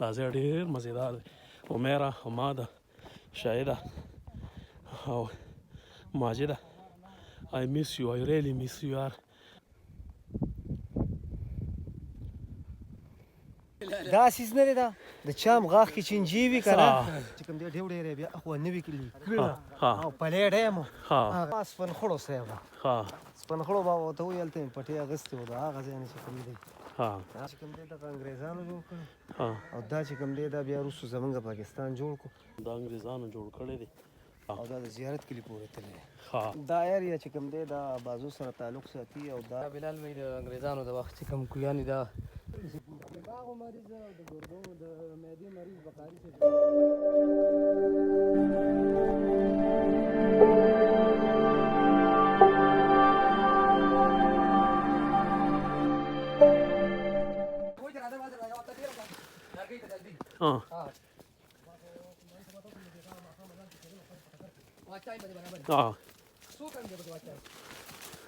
دا ځای ډېر مزېدار دی. عمیره، حماده، شاهده او ماجده. I miss you. I really miss you یار. دا سیز نه دی دا د چام غاښ کې چینجي وي که نه چې کوم دی ډېو ډېری بیا اخوا نوي کلي او پلی ډیم و هغه سپنخړو صاحب سپنخړو بابا ورته وویل ته مې پټۍ اغوستې وه د هغه ځای نه چې کوم دی دا چې کوم دی دغه انګریزانو جوړ کړی او دا چې کوم دی دا بیا وروستو زمونږ پاکستان جوړ کړو دا انګریزانو جوړ کړی دی او دا د زیارت کلي پورې تللی دی دا ایریا چې کوم دی دا بازو سره تعلق ساتي او دا بلال وایي د انګریزانو د وخت چې کوم کویانې دا د باغو مریض او د ګردو د معدې مریض بخاري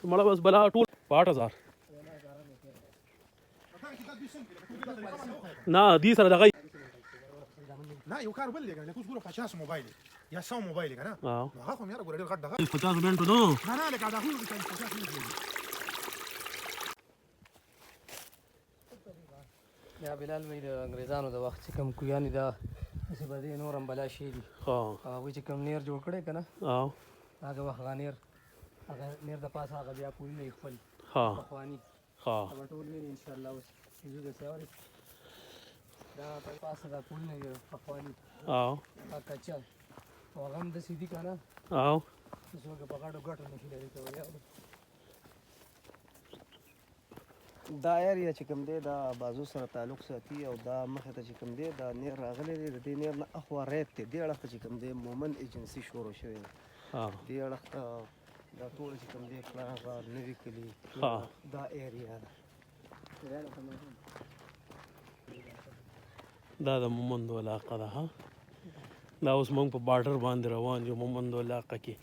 مړه بس بلا ټول 8000 نه دې سره دغه نه یو کار بل دی کنه کوس ګورو 50 موبایل یا 100 موبایل کنه هغه خو مې را ګورې ډېر غټ دغه 50 منټو نو نه لکه دا خو 50 منټو یا بلال وایي د انګریزانو د وخت چې کوم کویانې دا داسې به دې نور هم بلا شي دي هغوی چې کوم نیر جوړ کړی که نه هغه وخت هغه نیر هغه نیر د پاسه هغه بیا پولونه یې خپل پخواني هغه ټول ویني انشاءالله اوس یوزو داسې اورې دا په پاسه دا پولونه یې پخواني هغه کچا او هغه هم داسې دي که نه څوک په غټو ګټو نشي لرې کولی دا ایریا چې کوم دی دا بازو سره تعلق ساتي او دا مخې ته چې کوم دی دا نیر راغلی دی د دې نیر نه اخوا ریت دی دې اړخ ته چې کوم دی مومن ایجنسي شروع شوې ده دې اړخ ته دا ټول چې کوم دی کلاغه نوي کلي دا ایریا ده دا د مومندو علاقه ده دا اوس موږ په بارډر باندې روان یو مومندو علاقه کې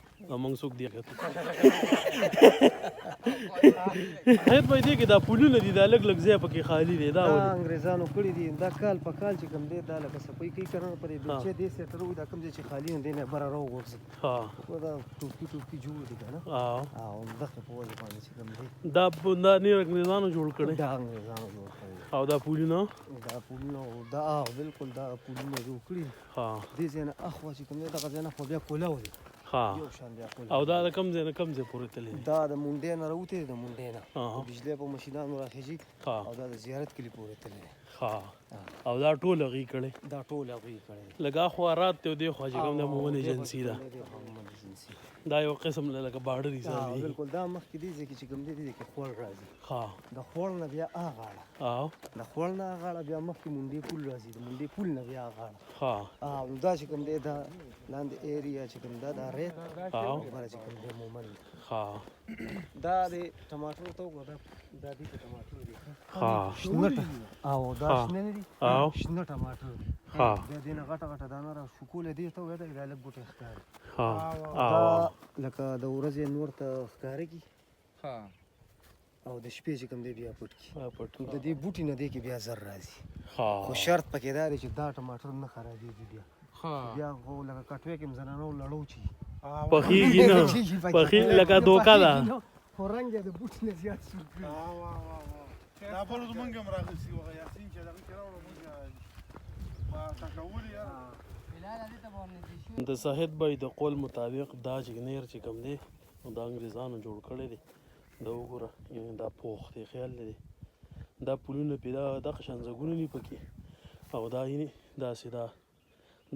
موږ څوک دی هیڅ به دې کې دا پولونه دي دا لږ لږ ځای پکې خالی دی دا انګریزانو کړي دي دا کال په کال چې کوم دی دا لکه صفایي کوي که نه پرې بچې دې سې تر دا کوم ځای چې خالي نه دی نه بره راوغورځي دا ټوپکي جوړ دي که نه او دغه په وجه باندې چې کوم دی دا نیر انګریزانو جوړ کړی دا انګریزانو جوړ کړی او دا پولونه دا بالکل دا پولونه جوړ کړي دې ځای نه اخوا چې کوم دی دغه ځای نه خو بیا کولاو دی او دا د کم ځای نه کم ځای پورې تللی دا د مونډۍ نه راوتې د مونډۍ نه بجلی په مشینانو راخېږي او دا د زیارت کلي پورې تللی او دا ټول هغې کړی دا ټول هغوی کړی لږ اخوا رات دی او دې خوا چې کوم د مومن ایجنسي ده دا یو قسم لکه باډر حساب دی بالکل دا مخکې دې ځای کې چې کوم دی دې کې خوړ راځي د خوړ نه بیا غاړه د خوړ نه غاړه بیا مخکې مونډۍ پول راځي د مونډۍ پول نه بیا غاړه دا چې کوم دی دا لاندې ایریا چې کوم دا ریت بره چې کوم دی مومن دا د ټماټرو ته وګوره دا دې ټماټر دي شنه او دا شنه نه دي شنه ټماټر بیا دې نه غټه غټه دانه را شکوله دې ته وایي دا لږ بوټی ښکاري دا لکه د ورځې نور ته ښکارېږي او د شپې چې کوم دی بیا پټ کړي د دې بوټي نه دی کې بیا زر راځي خو شرط پکې دا دی چې دا ټماټر نه خرابېږي بیا خو لکه کټوۍ کې هم زنانو لړو چي پخېږي نه پخې لکه دوکه ده خو رنګ یې د بوټي نه زیات سور کړي دا بل زمونږ هم راغلي وه یاسین چې دغه کې راوړو مونږ تکولي د صاحب بھائی د قول مطابق دا چې نیر چې کوم دی دا انګریزانو جوړ کړی دی دا وګوره یعنې دا پوخ دی خیال دی دا پولونه پې دغه شان ځګونه دي پکې او دا یعنې داسې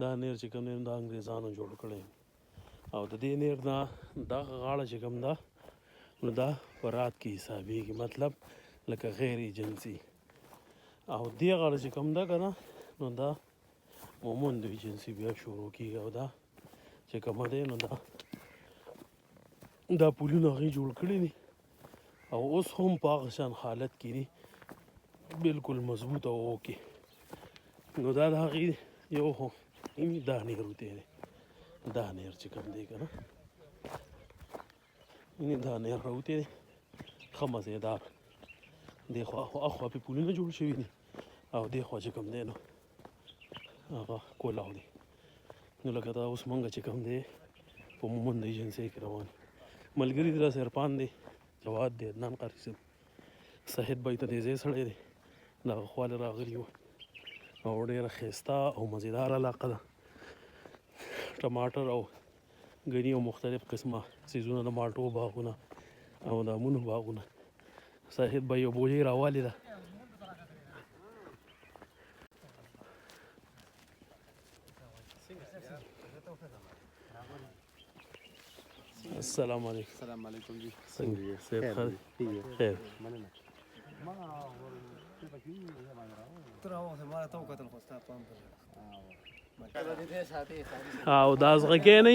دا نیر چې کوم دی دا انګریزانو جوړ کړی او د دې نیر نه دغه غاړه چې کوم ده نو دا په رات کې حسابېږي مطلب لکه غیر ایجنسي او دې غاړه چې کوم ده که نه نو دا مومندو ایجنسي بیا شروع کېږي او دا چې کومه دی نو دا پولونه هغې جوړ کړي دي او اوس هم په هغه شان حالت کې دي بالکل مضبوط او اوکې نو دا د هغې یو خو دا نیر وتی دی دا نیر چې کوم دی که نه دا نیر راوتی دی ښه مزېدار دې خوا اخوا پې پولونه جوړ شوي دي او دې خوا چې کوم دی نو هغه کولاو دی. نو لکه دا اوس مونږ چې کوم دی په مومند ایجنسۍ کې روان ملګري دي راسره عرفان دی، جواد دی، عدنان قاري صاحب، صاحب بای ته دی ځای سړی دی، دغه خواله راغلي وو او ډېره ښایسته او مزیدار علاقه ده. ټماټر او ګني او مختلف قسمه څیزونه د مالټو باغونه او د امونو باغونه. صاحب بای یو بوجۍ راوالې ده. السلام علیکم. السلام علیکم جی. څنګه یې؟ صحت ښه دی؟ خیر. مننه. تر هغه ما ته وکتل خو ستا پام کړی. او دا زغږی نه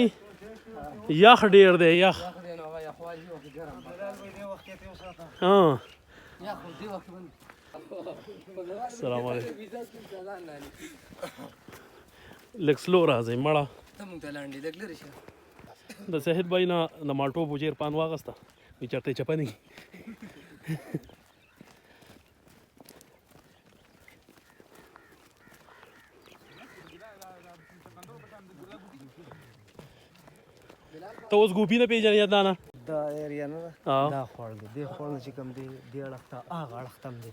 یخ ډېر دی یخ. السلام علیکم. لږ سلو راځئ مړه. د صحت بای نه د مالټو بوجۍ عرفان واغسته وایي چېرته یې چپه نه ته اوس ګوپي نه پېژنې عدنانه؟ دا ایریا نه ده، دا خوړ دی. دې خوړ نه چې کوم دی دې اړخ ته هغه اړخ ته هم دی.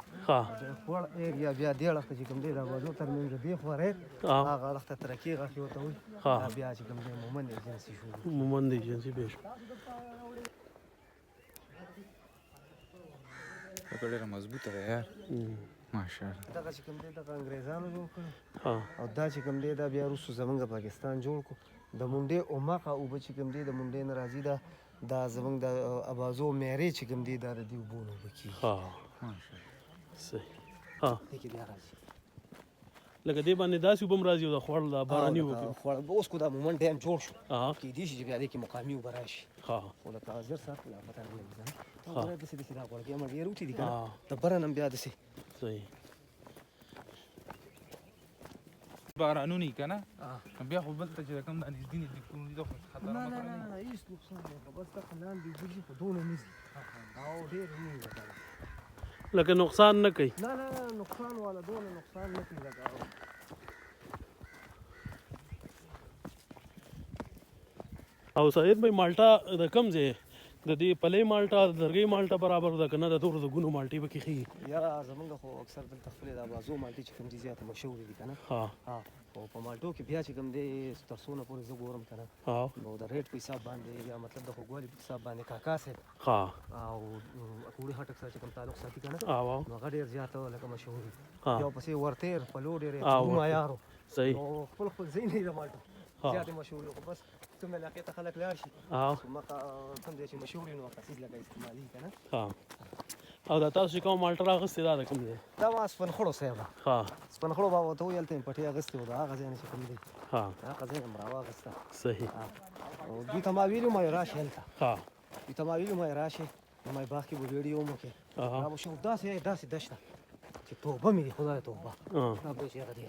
د خوړ ایریا بیا دې اړخ ته چې کوم دی د بازو تر منځ دې خوا ریډ هغه اړخ ته ترکي غاښې ورته وایي. دا بیا چې کوم دی مومند ایجنسي شو. مومند ایجنسي بیا شو. ډېره مضبوطه ده یار ماشاءالله. دغه چې کوم دی دغه انګریزانو جوړ کړی او دا چې کوم دی دا بیا وروسته زمونږ پاکستان جوړ کړو. د منډې عمقه اوبه چې کوم دی د منډې نه راځي دا زمونږ د ابازو میرې چې کوم دی دا د دې اوبو نه اوبه کېږي. صحیح. ها دې کې بیا راځي لکه دې باندې داسې اوبه هم راځي او د خوړ د باراني اوبه کې اوس کو دا مومند ډیم جوړ شو کېدای شي چې بیا دې کې مقامي اوبه راشي. خو لکه زر ساعت لا پته نه لګي ته ګوره داسې داسې دا غوړګې مړګې روټي دي که نه د بره نه هم بیا داسې صحیح بارانونی که نه بیا خو بل ته چې کوم دا نږدې نږدې کورونه دي دا خو خطر نه هېڅ نقصان دی خو بس دغه لاندې اوبه دي خو دونه نه ځي او ډېر نه وي لکه لکه نقصان نه کوي. نه نقصان والا دونه نقصان نه کوي لکه او صاحب بھائی مالټا د کم ځای د دې پلې مالټا د لرګۍ مالټا برابر ده که نه د تورو د ګونو مالټې پکې ښیي؟ یاره زمونږ خو اکثر دلته خپلې د بازو مالټې چې کوم دي زیاته مشهورې دي که نه. او په مالټو کې بیا چې کوم دی تر څونه پورې زه ګورم که نه نو د ریټ په حساب باندې یا مطلب د خوږوالي په حساب باندې کاکا صاحب او کوړي هټک سره چې کوم تعلق ساتي که نه نو هغه ډېر زیاته لکه مشهور وي. بیا ورپسې ورتېر پلو ډېرې معیارو صحیح خپل ځای نه دي د مالټو زیاتې مشهور خو بس کوم علاقې ته خلک لاړ شي مکه کوم ځای چې مشهور وي نو هغه څیز لکه استعمالي که نه. او دا تاسو چې کوم مالټه راغستې دا د کوم دی؟ دا ما سپنخړو صاحب سپنخړو بابا ته وویل ته یې پټۍ اغستې وه د هغه ځای نه چې کوم دی هغه ځای نه م راواغسته. صحیح. او دوی ته ما ویلي ما یې راشي هلته دوی ته ما ویلي ما یې راشي نو ما یې باغ کې به ویډیو هم وکړې دا به شو داسې دشته چې توبه مې دي خدای توبه دا به چې هغه دی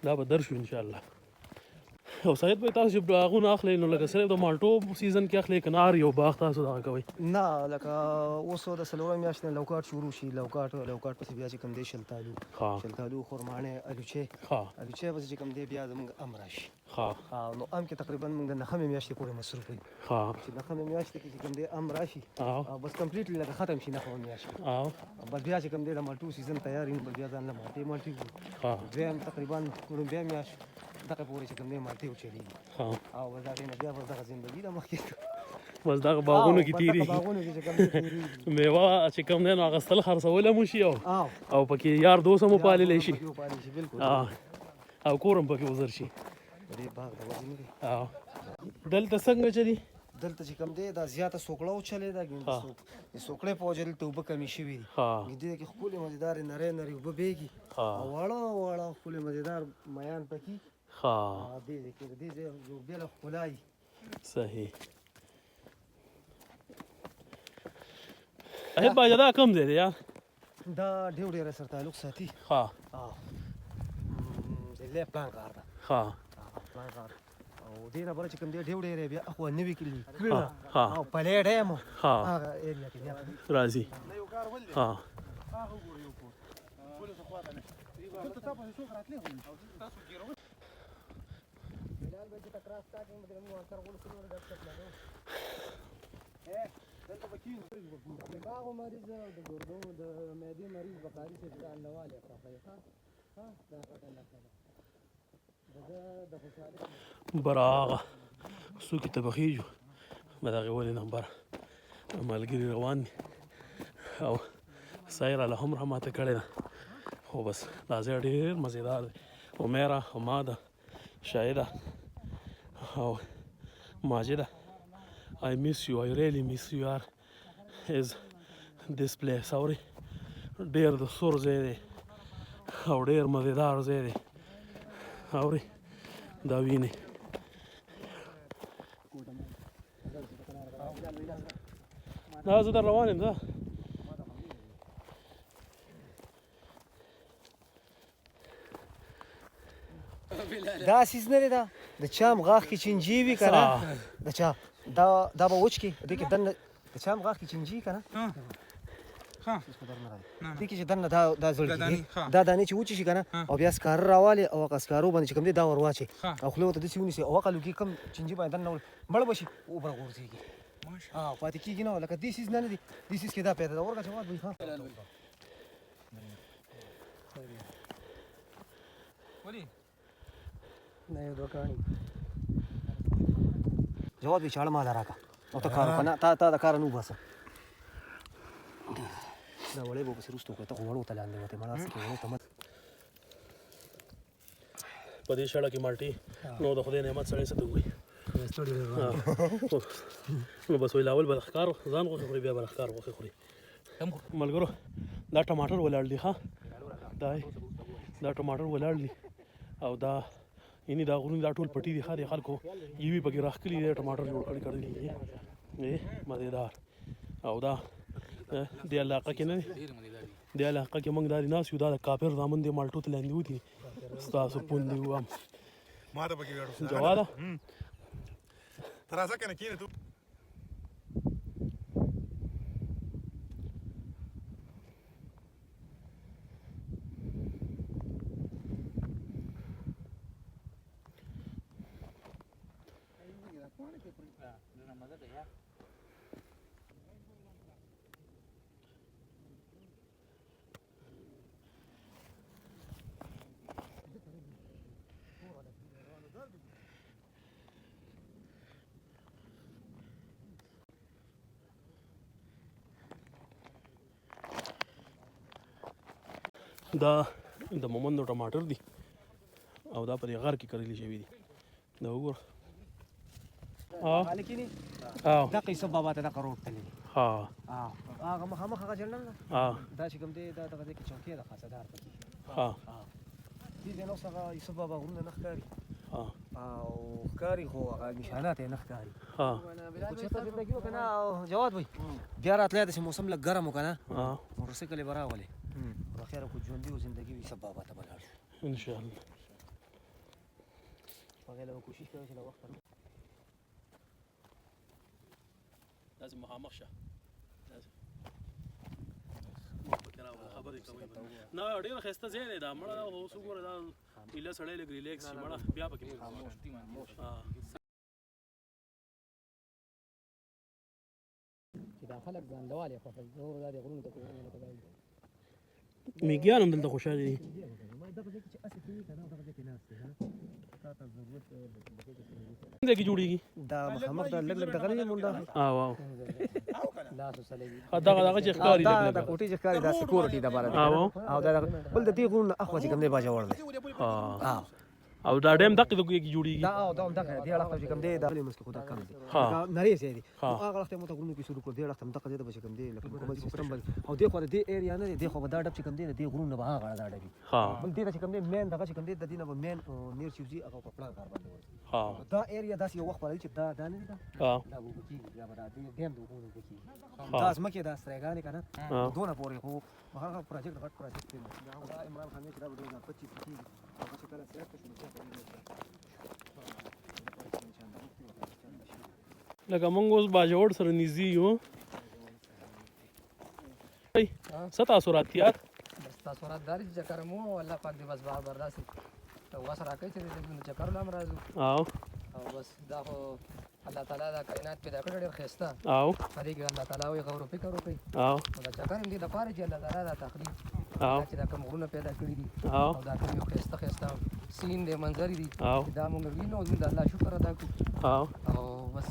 دا به در شو انشاءالله. او سید بھائی تاسو چې باغونه اخلئ نو لکه صرف د مالټو سیزن کې اخلئ که نه هر یو باغ تاسو دغه کوئ؟ نه لکه اوس د څلورمې میاشتې نه لوکاټ شروع شي لوکاټ پسې بیا چې کوم دی شلتالو خرماڼې الوچې پسې چې کوم دی بیا زموږ ام راشي نو ام کې تقریبا موږ د نهمې میاشتې پورې مصروف یو چې نهمې میاشتې کې چې کوم دی ام راشي بس کمپلیټلی لکه ختم شي نهمه میاشت بس بیا چې کوم دی د مالټو سیزن تیار وي بس بیا ځان له مالټې دویم تقریبا لومبۍ میاشت دغه پورې چې کوم دی مالټې وچلېږي او بس هغې نه بیا بس دغه زندګي ده مخکې بس دغه باغونو کې تېرېږي باغونو کې چې کوم دی تېرېږي میوه چې کوم دی نو اخیستل خرڅول هم وشي او پکې یار دوست هم وپاللی شي او کور هم پکې وزر شي. دلته څنګه چلي؟ دلته چې کوم دی دا زیاته سوکړه وچلې ده د سوکړې په وجه دلته اوبه کمې شوي دي دې کې ښکلې مزېدارې نرۍ اوبه بیږي او واړه ښکلې مزېدار میان پکې دې کې د دې ځای یو بېله ښکلا وي. صحیح. صاحب باجه دا کوم ځای دی یا دا ډېر سره تعلق ساتي د لې پلان غار ده پلان غار او دې نه بله چې کوم دی ډېر بیا اخوا نوي کلي او پلی ډیم هغه ایریا کې بیا راځي. دلته تا په څوک راتلی خو تاسو ګیرو بلال به چې تکراس تا کې مدرم نو انکر غول سره د څه پلانو دلته بکیو هغه مریض د ګردو د معدې مریض بخاري څخه د انواله ښه ها دا څنګه د خوشاله براغه سوکي تبخیجو ما دغه ولې نمبر ملګری روان دي او سایر له هم رحمته کړی ده خو بس دا ځای ډېر مزیدار دی عمیره حماده شاهده او ماجده I miss you I really miss you یار is this place اوري ډېر د سور ځای دی او ډېر مزیدار ځای دی اوري دا ویني دا زه در روان یم ده دا سیز نه دی دا د چام غاښ کې چنجي وي که نه د چا دا به وچ کې دې کې دننه د چام غاښ کې چنجي که نه دې کې چې دننه دا زړ کېږي دا دانې چې وچې شي که نه او بیا سکاره راوالې او هغه سکارو باندې چې کوم دی دا ور واچوي او خولې ورته داسې ونیسي او هغه لوګي کوم چنجي باندې دننه مړ به شي اوبه راغورځېږي پاتې کېږي نه لکه دې سیز نه دی دې سیز کې دا پیدا ده ورکه جواد وایي ولې نه یو دوه کاڼي جواد وایي چاړه ماله راکړه او ته کار وکړه نه تا د کاره نه وباسه دا وړې به پسې وروسته وکړې ته خو وړو ته لاندې وتې مړه هسې کې وړو ته مت په دې شړه کې مالټې نو د خدای نعمت سړی څه ته وایي نو بس وایي لاول به د ښکار ځان غوښې خوري بیا به د ښکار غوښې خوري ملګرو دا ټماټر ولاړ دي ښه دا ټماټر ولاړ دي او دا یعنی دا غرونه دا ټول پټي دي ښه د خلکو یوې پکې راښکلي دي ټماټر جوړ کړي دي مزېدار او دا دې علاقه کې نه دی دې علاقه کې موږ دا ناست یو دا د کافر زامن دې مالټو ته لاندې وتي ستاسو پوندې وم ما ته پکې ویاړو جواده ته راځه که نه کښېنې تو دا د مومندو ټماټر دي او دا په دې غار کې کرلي شوي دي دا وګوره دا قیصه بابا ته دغه روډ تللی دی هغه مخامخ هغه جنرال ده دا چې کوم دی دا دغه ځای کې چوکۍ ده خاصدار پکې دې ځای نه اوس هغه یوسف بابا غرونه نه ښکاري او ښکاري خو هغه نشانات یې نه ښکاري خو چېرته زندګي وکړه نه جواد وایي بیا راتلی داسې موسم لږ ګرم وکړه نه موټرسایکل یې به راولې بخیر خو ژوندي و زندګي وي سب بابا ته به لاړ شو انشاءالله هغې له به کوشش کوي چې له وخته داسې مخامخ شه خبرې کوي نه ډېر ښایسته ځای دی دا مړه اوس وګوره دا ایله سړی لږ ریلیکس شي مړه بیا پکې چې دا خلک ځانډوال یې خوښوي نور دا د غرونو ته میږیان هم دلته خوشحاله دي دغه ځای کې چې هسې کېږي که نه دغه ځای کې ناست دی تا ته ضرورت ځای کې جوړېږي دا مخامخ دا لږ لږ دغه نه مونده واو لاس وسلوي دغه چې ښکاري دا کوټې چې ښکاري دا سکورټي دپاره دی او دا بل د دې غرونو اخوا چې کوم دی باجوړ دی او دا ډیم دغه کې جوړېږي دا او دا هم دغه دې اړخ ته چې کوم دی دا مسکې خو دا کم دی نری ځای دی هغه اړخ ته مو ته غرونو کې شروع کړو دې اړخ ته هم دغه ځای ته به چې کوم دی لکه کومل سیستم به او دې خوا د دې ایریا نه دی دې خوا به دا ډب چې کوم دی د دې غرونو به هغه دا ډبي بل دې ته چې کوم دی مین دغه چې کوم دی د دې نه به مین نیر چې وځي هغه په پلان کار باندې ورځي دا ایریا داسې یو وخت راځي چې دا نه دی دا به اوبه کېږي بیا به دا ډیم د اوبو نه اوبه کېږي دا ځمکې دا سرایګانې که نه دونه پورې خو هغه پروجیکټ غټ پروجیکټ دی دا عمران خان چې دا به 2025 کېږي هغه چې کله سیاست شي لکه موږ اوس باجوړ سره نږدې یو څه تاسو راتیار تاثرات دار چې چکر مو الله پاک دې بس بار داسې وس راکړي چې د چکر لام راځو او بس دا خو الله تعالی دا کائنات پیدا کړی ډېر ښایسته او په دې کې الله تعالی وایي غور او فکر وکړي او دا چکر هم دې دپاره چې الله تعالی دا تخلیق چې دا کوم غرونه پیدا کړي دي او دا کوم یو ښایسته ښایسته سین دی منظر دي دا موږ وینو او د الله شکر ادا کړو او بس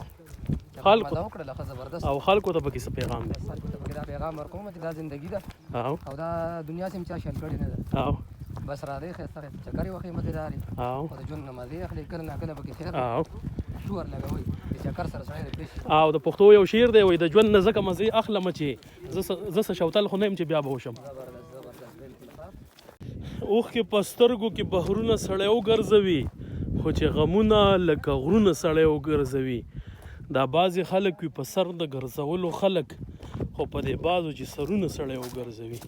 خلکو ته وکړه لکه زبردست او خلکو ته پکې څه پیغام دی خلکو ته پکې دا پیغام ورکوم چې دا زندګي ده او دا دنیا سم چا شل کړی نه ده بس را دی ښایسته ښایسته چکرې وښې مزېدارې او د ژوند نه مزې اخلي کله ناکله پکې خیر شور لګوئ د چکر سره سړی د پېښ او د پښتو یو شعر دی وایي د ژوند نه ځکه مزې اخلمه چې زه څه شوتل خو نه یم چې بیا به وشم اوښکې په سترګو کې بحرونه سړی وګرځوي خو چې غمونه لکه غرونه سړی وګرځوي دا بعضې خلک وي په سر د ګرځولو خلک خو په دې بعضو چې سرونه سړی وګرځوي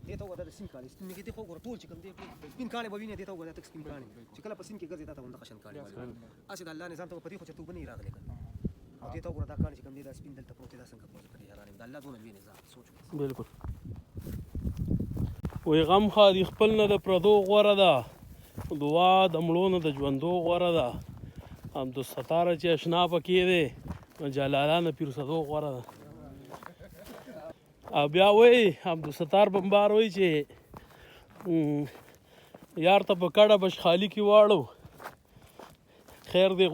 دې ته وګوره د سپین کاڼي سپین کې دې خو وګوره ټول چې کوم دې سپین کاڼي به وینې دې ته وګوره تک سپین کاڼي چې کله په سین کې ګرځي دا ته همدغه شان کاڼي هسې د الله نظام ته په دې خو چرتوبه نه راغلی که او دې ته وګوره دا کاڼي چې کوم دې دا سپین دلته پروت دی دا څنګه پروت دی حیران یم د الله دونه لوی نظام سوچ بالکل وایي غم ښادي خپل نه د پردو غوره ده دعا د مړو نه د ژوندو غوره ده عبدالستاره چې اشنا پکې دی جلاله نه پیر صدو غوره ده او بیا وایي عبدالستار بمبار وایي چې یار ته په کډه بش خالي کې واړو خیر دی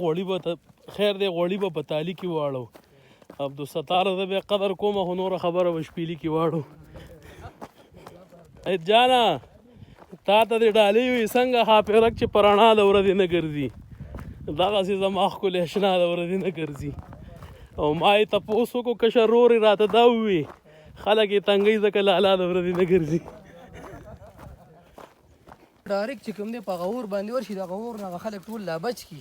غوړي به په تالي کې واړو عبدالستار زه بیا قدر کومه خو نوره خبره به شپیلي کې واړو جانا تا ته دې ډالۍ وي څنګه حافظک چې په رڼا د ورځې نه ګرځي دغسې زما ښکلې اشنا د ورځې نه ګرځي او ما یې تپوس وکړو کشر ورور یې راته دا ووي خلک یې تنګوي ځکه لالا د ورځې نه ګرځي ډایرکټ چې کوم دی په غور باندې ورشي د غور نه خلک ټول لا بچ کي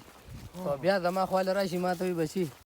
او بیا زما خواله راشي ما ته وایي بچي